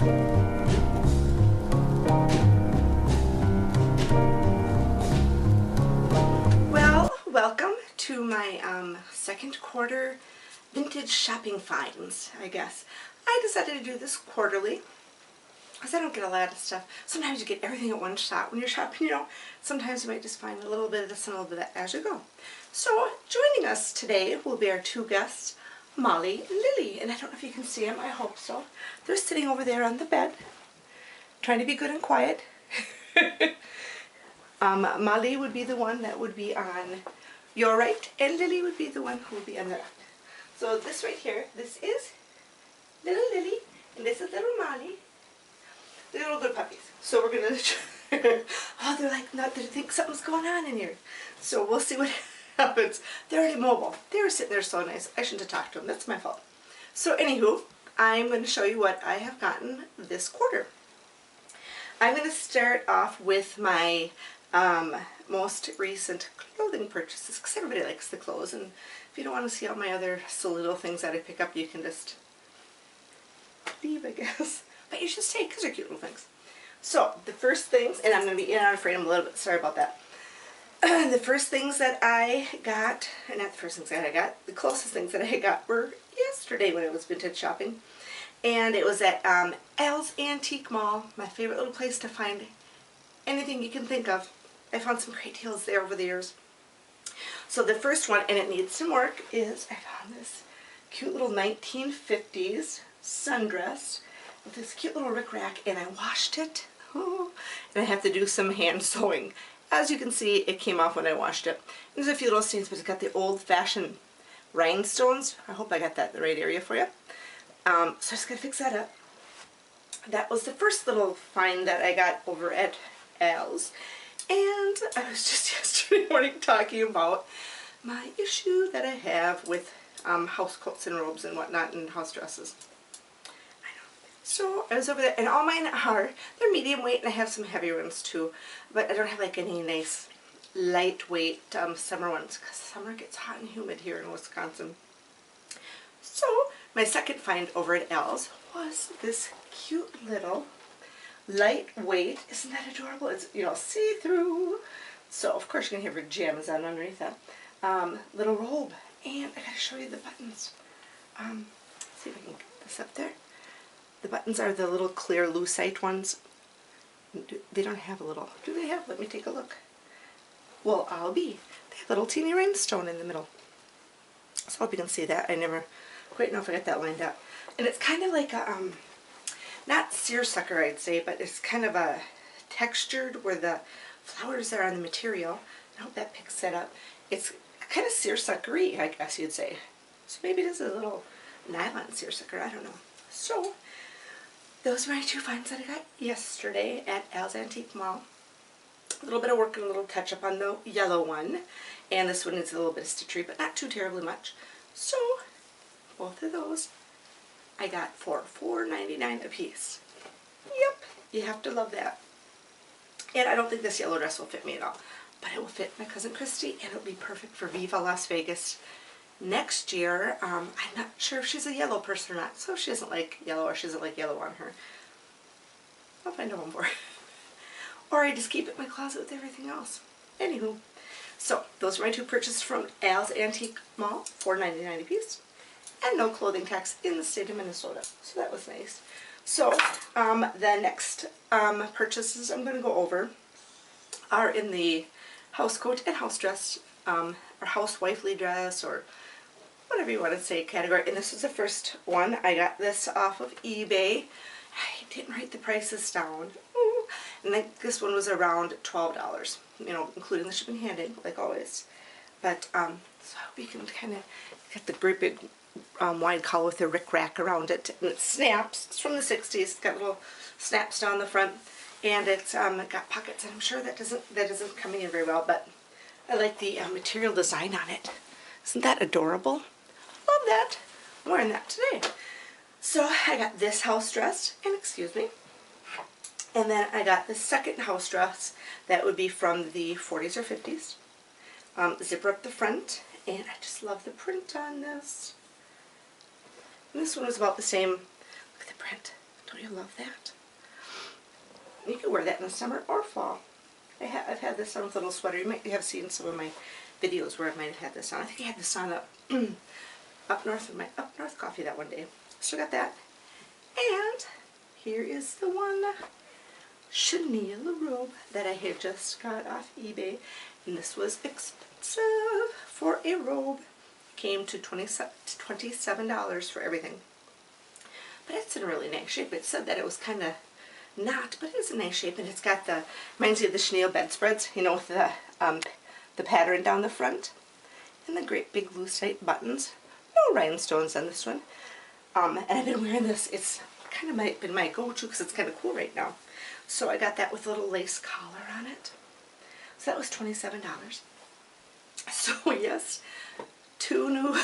Well, welcome to my second quarter vintage shopping finds, I guess. I decided to do this quarterly because I don't get a lot of stuff. Sometimes you get everything at one shot when you're shopping, you know. Sometimes you might just find a little bit of this and a little bit of that as you go. So joining us today will be our two guests, Molly and Lily. And I don't know if you can see them, I hope so. They're sitting over there on the bed, trying to be good and quiet. Molly would be the one that would be on your right, and Lily would be the one who would be on the left. So this right here, this is little Lily, and this is little Molly. They're little good puppies. So we're gonna, oh, they're like, not that I think something's going on in here. So we'll see what happens. They're already mobile. They were sitting there so nice. I shouldn't have talked to them. That's my fault. So anywho, I'm going to show you what I have gotten this quarter. I'm going to start off with my most recent clothing purchases, because everybody likes the clothes, and if you don't want to see all my other silly little things that I pick up, you can just leave, I guess. But you should stay because they're cute little things. So the first things, and I'm going to be in and out of frame a little bit, sorry about that. The first things that I got, and not the first things that I got, the closest things that I got were yesterday when I was vintage shopping. And it was at Al's Antique Mall, my favorite little place to find anything you can think of. I found some great deals there over the years. So the first one, and it needs some work, is I found this cute little 1950s sundress with this cute little rickrack, and I washed it. Oh, and I have to do some hand sewing. As you can see, it came off when I washed it. There's a few little stains, but it's got the old-fashioned rhinestones. I hope I got that in the right area for you. So I just gotta fix that up. That was the first little find that I got over at Al's. And I was just yesterday morning talking about my issue that I have with house coats and robes and whatnot and house dresses. I know. So I was over there, and all mine are, they're medium weight, and I have some heavy ones too. But I don't have like any nice lightweight summer ones, because summer gets hot and humid here in Wisconsin. So my second find over at Al's was this cute little lightweight, isn't that adorable? It's, you know, see-through. So of course you can have your pajamas on underneath that. Little robe. And I gotta show you the buttons. See if I can get this up there. The buttons are the little clear lucite ones. They don't have a little, do they have? Let me take a look. Well, I'll be. They have a little teeny rhinestone in the middle. So I hope you can see that. I never quite know if I got that lined up. And it's kind of like a, not seersucker I'd say, but it's kind of a textured where the flowers are on the material. I hope that picks that up. It's kind of seersucker-y, I guess you'd say. So maybe it is a little nylon seersucker, I don't know. So those were my two finds that I got yesterday at Al's Antique Mall. A little bit of work and a little touch-up on the yellow one. And this one needs a little bit of stitchery, but not too terribly much. So both of those I got for $4.99 a piece. Yep, you have to love that. And I don't think this yellow dress will fit me at all, but it will fit my cousin Christy, and it'll be perfect for Viva Las Vegas next year. I'm not sure if she's a yellow person or not, so if she doesn't like yellow or she doesn't like yellow on her, I'll find a home for her. Or I just keep it in my closet with everything else. Anywho, so those are my two purchases from Al's Antique Mall, $4.99 a piece. And no clothing tax in the state of Minnesota. So that was nice. So the next purchases I'm going to go over are in the house coat and house dress, or housewifely dress, or whatever you want to say category. And this is the first one. I got this off of eBay. I didn't write the prices down. And then this one was around $12, you know, including the shipping and handling, like always. But so I hope you can kind of get the great big wide collar with a rickrack around it, and it snaps. It's from the 60s. It's got little snaps down the front, and it's got pockets. And I'm sure that isn't coming in very well, but I like the material design on it. Isn't that adorable? Love that. I'm wearing that today. So I got this house dress, and excuse me, and then I got the second house dress that would be from the 40s or 50s. Zipper up the front, and I just love the print on this. And this one was about the same. Look at the print. Don't Don't you love that? You can wear that in the summer or fall. I've had this on with a little sweater. You might have seen some of my videos where I might have had this on. I think I had this on up north with my Up North coffee that one day. So I got that. And here is the one chenille robe that I had just got off eBay. And this was expensive for a robe. Came to $27 for everything. But it's in really nice shape. It said that it was kind of not, but it's in nice shape. And it's got the, reminds me of the chenille bedspreads, you know, with the pattern down the front. And the great big loose tight buttons. No rhinestones on this one. And I've been wearing this. It's kind of been my go-to because it's kind of cool right now. So I got that with a little lace collar on it. So that was $27. So yes, two new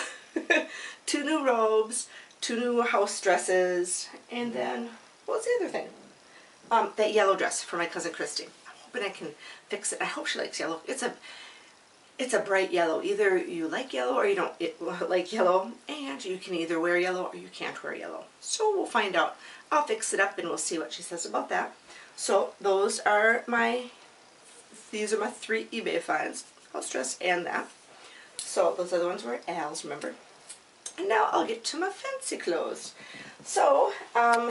robes, 2 new house dresses, and then what was the other thing? That yellow dress for my cousin Christy. I'm hoping I can fix it. I hope she likes yellow. It's a bright yellow. Either you like yellow or you don't like yellow, and you can either wear yellow or you can't wear yellow. So we'll find out. I'll fix it up and we'll see what she says about that. So these are my 3 eBay finds, house dress and that. So those other ones were Al's, remember? And now I'll get to my fancy clothes. So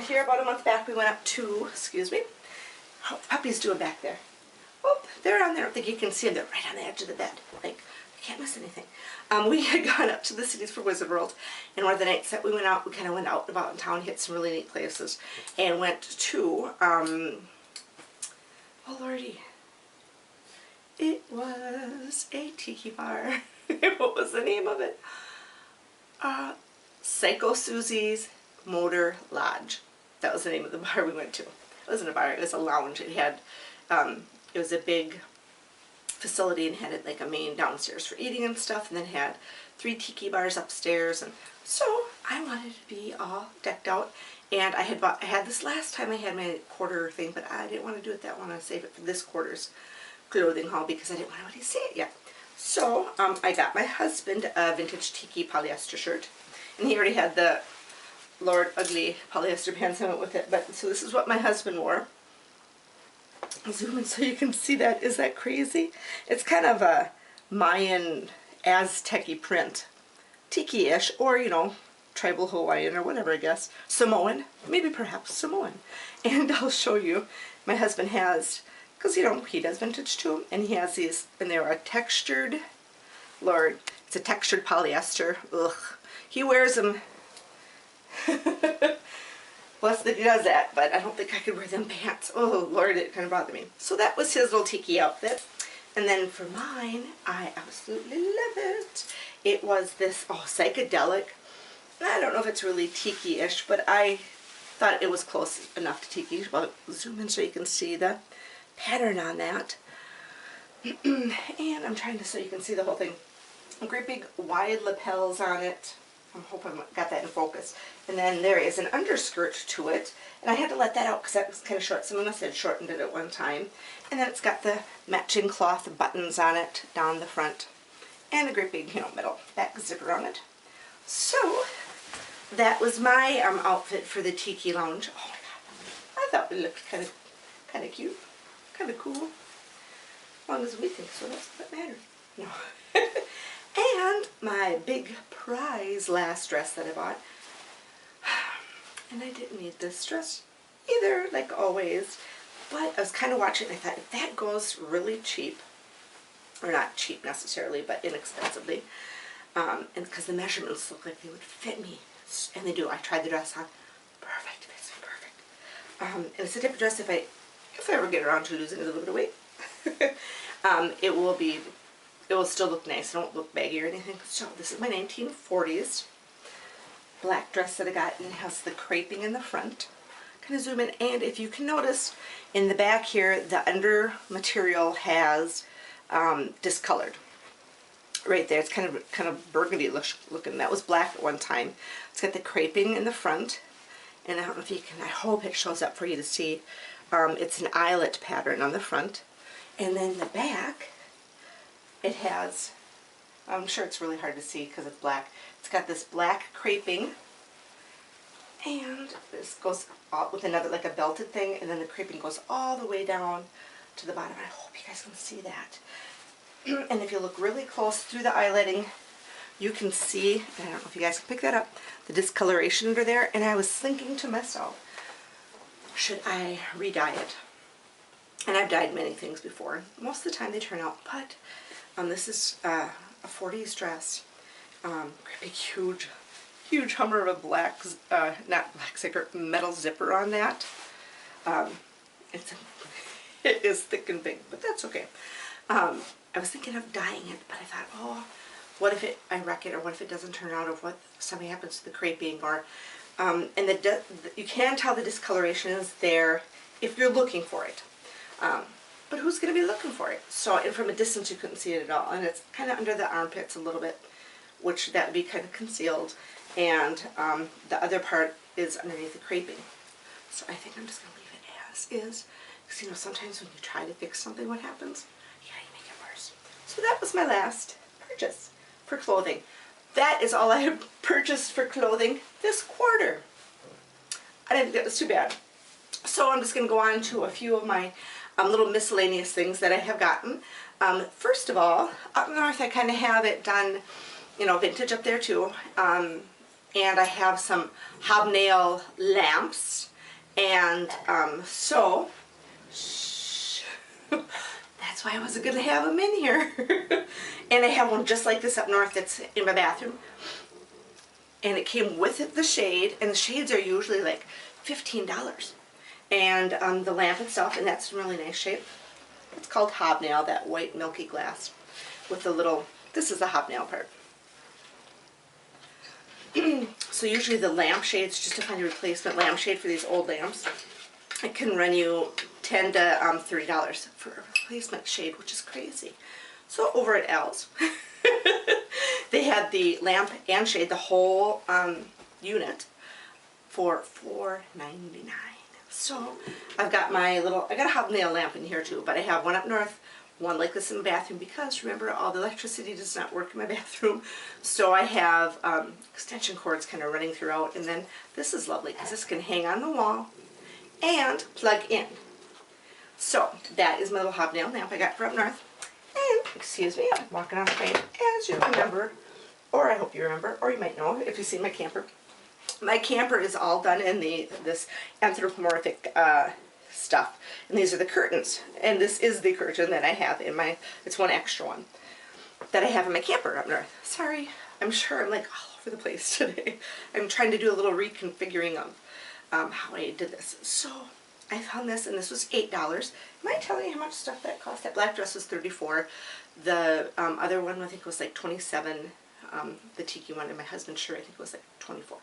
here about a month back we went up to, excuse me, oh, puppies doing back there. Oh, they're on there. I don't think you can see them. They're right on the edge of the bed. Like, I can't miss anything. We had gone up to the Cities for Wizard World, and one of the nights that we went out, we kind of went out and about in town, hit some really neat places, and went to, oh lordy, it was a tiki bar. What was the name of it? Psycho Susie's Motor Lodge. That was the name of the bar we went to. It wasn't a bar, it was a lounge. It had, it was a big facility and had like a main downstairs for eating and stuff, and then had 3 tiki bars upstairs. And so I wanted to be all decked out, and I had this last time I had my quarter thing, but I didn't want to do it that one. I saved it for this quarter's clothing haul because I didn't want anybody to see it yet. So I got my husband a vintage tiki polyester shirt, and he already had the Lord Ugly polyester pants on it with it. But so this is what my husband wore. I'll zoom in so you can see that. Is that crazy? It's kind of a Mayan Aztec-y print. Tiki-ish, or, you know, tribal Hawaiian or whatever, I guess. Samoan, maybe perhaps Samoan. And I'll show you. My husband has, because, you know, he does vintage too, and he has these, and they're a textured, Lord, it's a textured polyester. Ugh. He wears them. Bless that he does that, but I don't think I could wear them pants. Oh Lord, it kind of bothered me. So that was his little tiki outfit. And then for mine, I absolutely love it. It was this, oh, psychedelic. I don't know if it's really tiki-ish, but I thought it was close enough to tiki. Well, zoom in so you can see the pattern on that. And I'm trying to so you can see the whole thing. Great big wide lapels on it. I'm hoping I got that in focus. And then there is an underskirt to it. And I had to let that out because that was kind of short. Someone must have shortened it at one time. And then it's got the matching cloth buttons on it down the front. And a great big, you know, metal back zipper on it. So that was my outfit for the Tiki Lounge. Oh my God. I thought it looked kind of cute. Kind of cool. As long as we think so, that's what matters. No. And my big prize last dress that I bought. And I didn't need this dress either, like always. But I was kind of watching and I thought, if that goes really cheap, or not cheap necessarily, but inexpensively, and because the measurements look like they would fit me, and they do. I tried the dress on. Perfect, fits me perfect. And it's a type of dress if I ever get around to losing a little bit of weight, it will still look nice. It won't look baggy or anything. So this is my 1940s black dress that I got, and it has the creping in the front. Kind of zoom in, and if you can notice in the back here, the under material has discolored. Right there, it's kind of burgundy looking. That was black at one time. It's got the creping in the front, and I don't know if you can. I hope it shows up for you to see. It's an eyelet pattern on the front, and then the back. It has, I'm sure it's really hard to see because it's black. It's got this black creping, And this goes all with another, like a belted thing, and then the creping goes all the way down to the bottom. I hope you guys can see that. And if you look really close through the eyeletting, you can see, I don't know if you guys can pick that up, the discoloration under there. And I was thinking to myself, should I re-dye it? And I've dyed many things before. Most of the time they turn out, but this is a 40s dress. Big, huge hummer of a black, not black zipper, metal zipper on that. It is thick and big, but that's okay. I was thinking of dyeing it, but I thought, oh, what if I wreck it, or what if it doesn't turn out, or what if something happens to the creping, or and you can tell the discoloration is there if you're looking for it. But who's going to be looking for it? So, and from a distance you couldn't see it at all, and it's kind of under the armpits a little bit, which that would be kind of concealed, and the other part is underneath the creping. So I think I'm just going to leave it as is, because you know sometimes when you try to fix something, what happens? Yeah, you make it worse. So that was my last purchase for clothing. That is all I have purchased for clothing this quarter. I didn't think that was too bad. So I'm just going to go on to a few of my little miscellaneous things that I have gotten. First of all, up north I kind of have it done, you know, vintage up there too. And I have some hobnail lamps. And so, that's why I wasn't going to have them in here. And I have one just like this up north that's in my bathroom. And it came with the shade, and the shades are usually like $15. And the lamp itself, and that's in really nice shape. It's called hobnail, that white milky glass with the little, this is the hobnail part. So usually the lamp shades, just to find a replacement lampshade for these old lamps, it can run you $10 to $30 for a replacement shade, which is crazy. So over at Al's, they had the lamp and shade, the whole unit, for $4.99. So I've got my little, I got a hobnail lamp in here too, but I have one up north, one like this in the bathroom, because remember, all the electricity does not work in my bathroom. So I have extension cords kind of running throughout, and then this is lovely because this can hang on the wall and plug in. So that is my little hobnail lamp I got for up north. And, excuse me, I'm walking off frame, as you remember, or I hope you remember, or you might know if you've seen my camper. My camper is all done in this anthropomorphic stuff, and these are the curtains, and this is the curtain that I have in my, it's one extra one that I have in my camper up north. Sorry, I'm sure I'm like all over the place today. I'm trying to do a little reconfiguring of how I did this. So I found this, and this was $8. Am I telling you how much stuff that cost? That black dress was $34. The other one I think was like $27. The tiki one, and my husband's shirt I think was like $24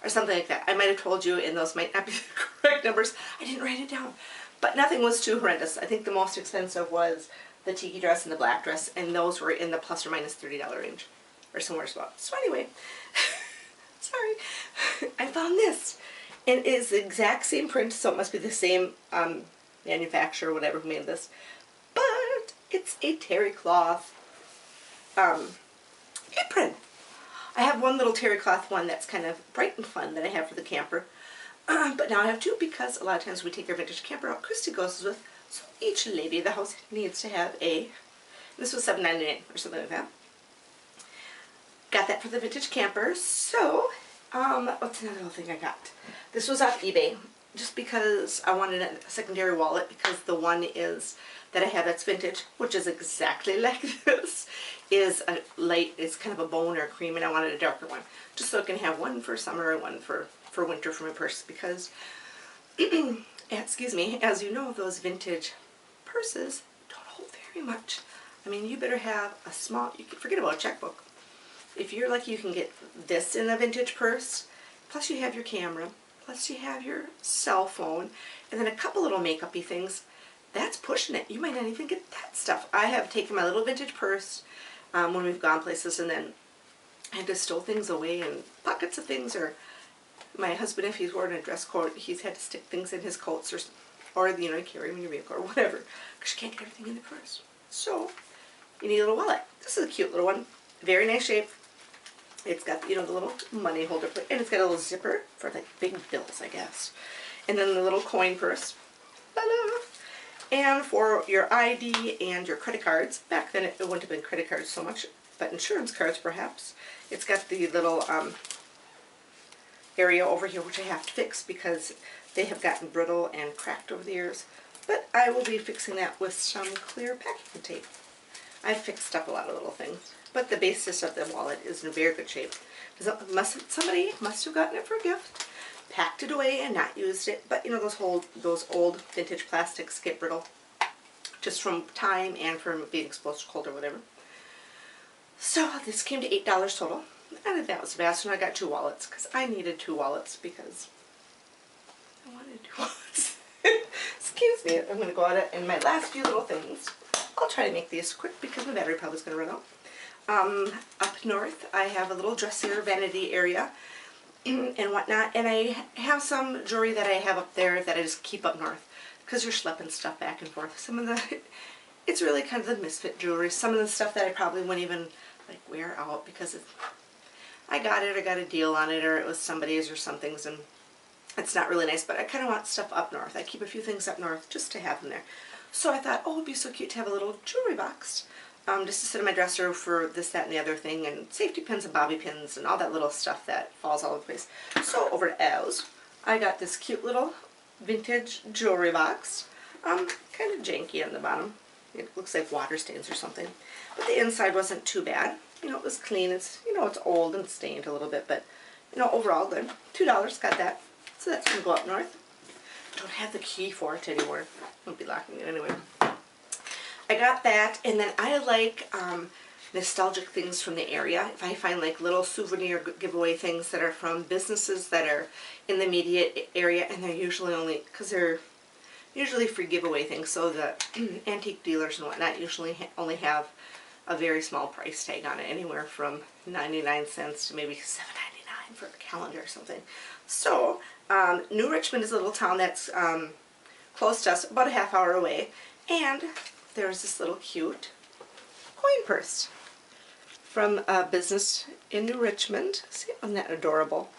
or something like that. I might have told you, and those might not be the correct numbers. I didn't write it down, but nothing was too horrendous. I think the most expensive was the tiki dress and the black dress, and those were in the plus or minus $30 range, or somewhere about. So anyway, sorry, I found this, and it is the exact same print, so it must be the same manufacturer, whatever, who made this, but it's a terry cloth apron. I have one little terry cloth one that's kind of bright and fun that I have for the camper, but now I have two, because a lot of times we take our vintage camper out. Christy goes with, so each lady of the house needs to have a, this was $7.99 or something like that. Got that for the vintage camper. So what's another little thing I got? This was off eBay, just because I wanted a secondary wallet, because the one is that I have that's vintage, which is exactly like this, is a light, it's kind of a bone or a cream, and I wanted a darker one, just so I can have one for summer and one for winter for my purse, because excuse me, as you know, those vintage purses don't hold very much. I mean, you better have a small, you can forget about a checkbook. If you're lucky, you can get this in a vintage purse, plus you have your camera, plus you have your cell phone, and then a couple little makeup-y things. That's pushing it. You might not even get that stuff. I have taken my little vintage purse when we've gone places, and then I had to stow things away in pockets of things, or my husband, if he's wearing a dress coat, he's had to stick things in his coats, or you know, carry them in your vehicle or whatever, because you can't get everything in the purse. So you need a little wallet. This is a cute little one, very nice shape. It's got, you know, the little money holder, and it's got a little zipper for like big bills, I guess. And then the little coin purse. Ta-da! And for your ID and your credit cards. Back then it wouldn't have been credit cards so much, but insurance cards perhaps. It's got the little area over here which I have to fix because they have gotten brittle and cracked over the years. But I will be fixing that with some clear packing tape. I've fixed up a lot of little things, but the basis of the wallet is in very good shape. Somebody must have gotten it for a gift, packed it away and not used it, but you know those old vintage plastics get brittle just from time and from being exposed to cold or whatever. So this came to $8 total. I think that was fast, and I got 2 wallets because I needed 2 wallets because I wanted 2 wallets. Excuse me, I'm going to go out and my last few little things. I'll try to make these quick because my battery probably is going to run out. Up north, I have a little dresser vanity area and whatnot, and I have some jewelry that I have up there that I just keep up north because you're schlepping stuff back and forth. Some of the, it's really kind of the misfit jewelry. Some of the stuff that I probably wouldn't even like wear out because I got a deal on it, or it was somebody's or something's, and it's not really nice, but I kind of want stuff up north. I keep a few things up north just to have them there. So I thought, oh, it'd be so cute to have a little jewelry box just to sit in my dresser for this, that, and the other thing, and safety pins and bobby pins and all that little stuff that falls all over the place. So over at O's, I got this cute little vintage jewelry box. Kind of janky on the bottom. It looks like water stains or something. But the inside wasn't too bad. You know, it was clean. It's, you know, it's old and stained a little bit, but, you know, overall good. $2, got that. So that's going to go up north. Don't have the key for it anymore. Won't be locking it anyway. I got that, and then I like nostalgic things from the area. If I find like little souvenir giveaway things that are from businesses that are in the immediate area, and they're usually only, because they're usually free giveaway things, so the antique dealers and whatnot usually only have a very small price tag on it, anywhere from 99 cents to maybe $7.99 for a calendar or something. So New Richmond is a little town that's close to us, about a half hour away, and there's this little cute coin purse from a business in New Richmond. See, isn't that adorable?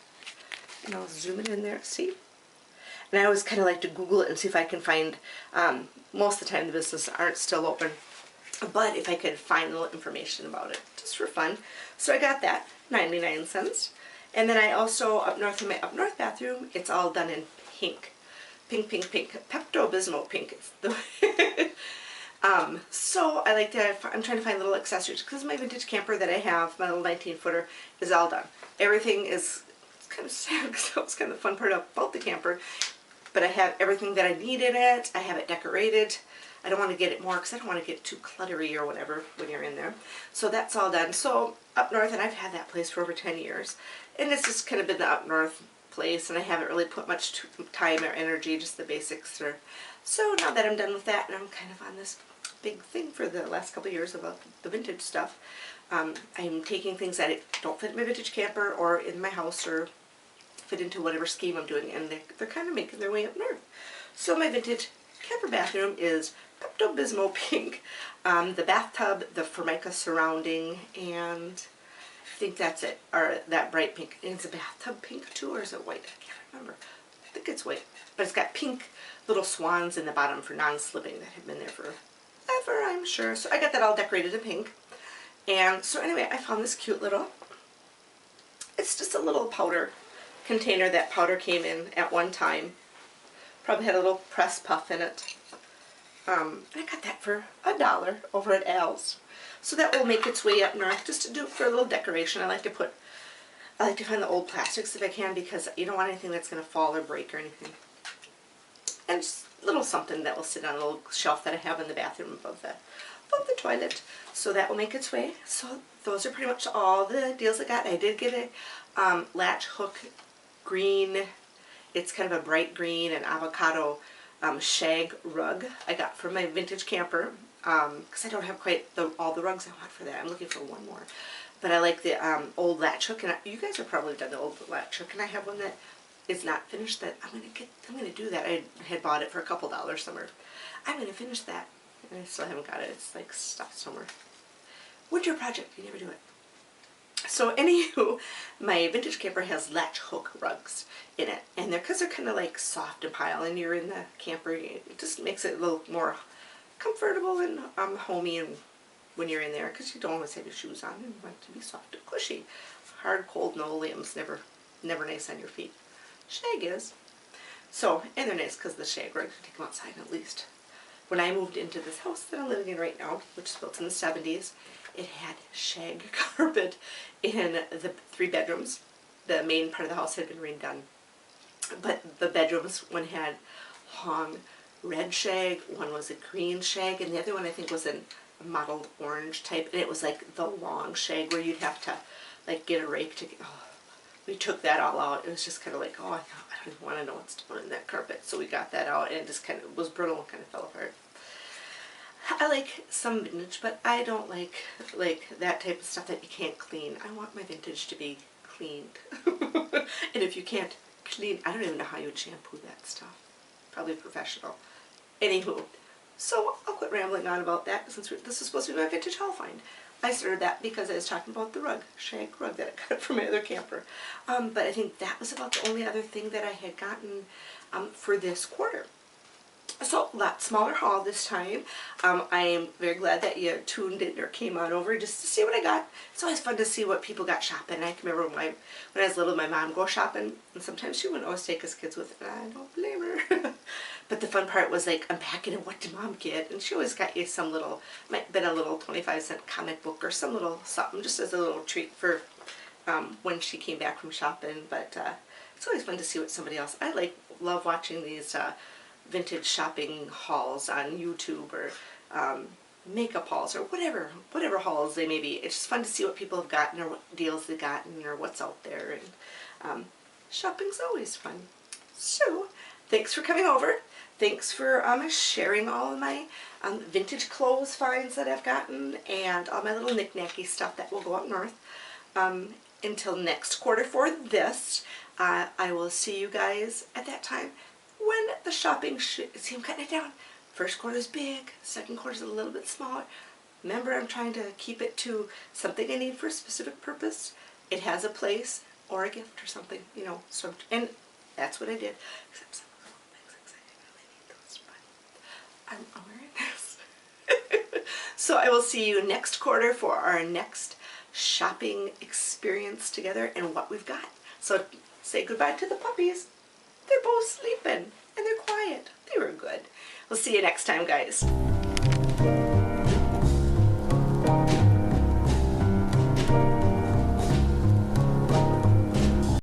And I'll zoom it in there, see? And I always kind of like to Google it and see if I can find, most of the time the businesses aren't still open, but if I could find a little information about it, just for fun. So I got that, 99 cents. And then I also, up north in my up north bathroom, it's all done in pink. Pink, pink, pink. Pepto-Bismol pink. It's the so I like to, I'm trying to find little accessories, because my vintage camper that I have, my little 19-footer, is all done. Everything is, it's kind of sad because that was kind of the fun part about the camper, but I have everything that I need in it. I have it decorated. I don't want to get it more because I don't want to get too cluttery or whatever when you're in there. So that's all done. So up north, and I've had that place for over 10 years, and it's just kind of been the up north place, and I haven't really put much time or energy, just the basics. So now that I'm done with that, and I'm kind of on this big thing for the last couple of years about the vintage stuff, I'm taking things that don't fit in my vintage camper or in my house or fit into whatever scheme I'm doing, and they're kind of making their way up north. So my vintage camper bathroom is Pepto-Bismol pink, the bathtub, the Formica surrounding, and I think that's it, or that bright pink. And it's a bathtub pink too, or is it white? I can't remember. I think it's white, but it's got pink little swans in the bottom for non-slipping that have been there forever, I'm sure. So I got that all decorated in pink. And so anyway, I found this cute little, it's just a little powder container that powder came in at one time. Probably had a little press puff in it. I got that for $1 over at Al's. So that will make its way up north, just to do it for a little decoration. I like to find the old plastics if I can, because you don't want anything that's going to fall or break or anything. And just a little something that will sit on a little shelf that I have in the bathroom above the toilet. So that will make its way. So those are pretty much all the deals I got. I did get a latch hook green, it's kind of a bright green and avocado shag rug I got from my vintage camper, because I don't have quite all the rugs I want for that. I'm looking for one more. But I like the old latch hook, and you guys have probably done the old latch hook, and I have one that is not finished that I'm gonna do that. I had bought it for a couple dollars somewhere. I'm gonna finish that. And I still haven't got it. It's like stuck somewhere. Winter project, you never do it. So anywho, my vintage camper has latch hook rugs in it, and because they're kind of like soft and pile, and you're in the camper, it just makes it a little more comfortable and homey, and when you're in there, because you don't always have your shoes on and want it to be soft and cushy. Hard, cold, no limbs, never nice on your feet. Shag is. So, and they're nice because the shag rugs, you take them outside at least. When I moved into this house that I'm living in right now, which is built in the 70s, it had shag carpet in the 3 bedrooms. The main part of the house had been redone. But the bedrooms, one had long red shag, one was a green shag, and the other one I think was a mottled orange type, and it was like the long shag where you'd have to like get a rake to get, oh, we took that all out. It was just kind of like, oh, I don't want to know what's down in that carpet, so we got that out, and it just kind of was brittle and kind of fell apart. I like some vintage, but I don't like that type of stuff that you can't clean. I want my vintage to be cleaned. And if you can't clean, I don't even know how you would shampoo that stuff. Probably professional. Anywho, so I'll quit rambling on about that since this is supposed to be my vintage haul find. I started that because I was talking about the rug, shag rug that I got from my other camper. But I think that was about the only other thing that I had gotten for this quarter. So, a lot smaller haul this time. I am very glad that you tuned in or came on over just to see what I got. It's always fun to see what people got shopping. I can remember when I was little, my mom go shopping, and sometimes she wouldn't always take us kids with her, and I don't blame her. But the fun part was like unpacking and what did mom get, and she always got you some little, might have been a little 25-cent comic book or some little something, just as a little treat for when she came back from shopping. But it's always fun to see what somebody else, love watching these vintage shopping hauls on YouTube, or makeup hauls, or whatever hauls they may be. It's just fun to see what people have gotten, or what deals they've gotten, or what's out there, and shopping's always fun. So, thanks for coming over. Thanks for sharing all of my vintage clothes finds that I've gotten, and all my little knick-knacky stuff that will go up north. Until next quarter for this, I will see you guys at that time when the shopping, see, I'm cutting it down. First quarter is big, second quarter is a little bit smaller. Remember, I'm trying to keep it to something I need for a specific purpose. It has a place or a gift or something, you know. So, and that's what I did. Except some little things I really need those, but I'm wearing this. So I will see you next quarter for our next shopping experience together and what we've got. So say goodbye to the puppies. They're both sleeping and they're quiet. They were good. We'll see you next time, guys.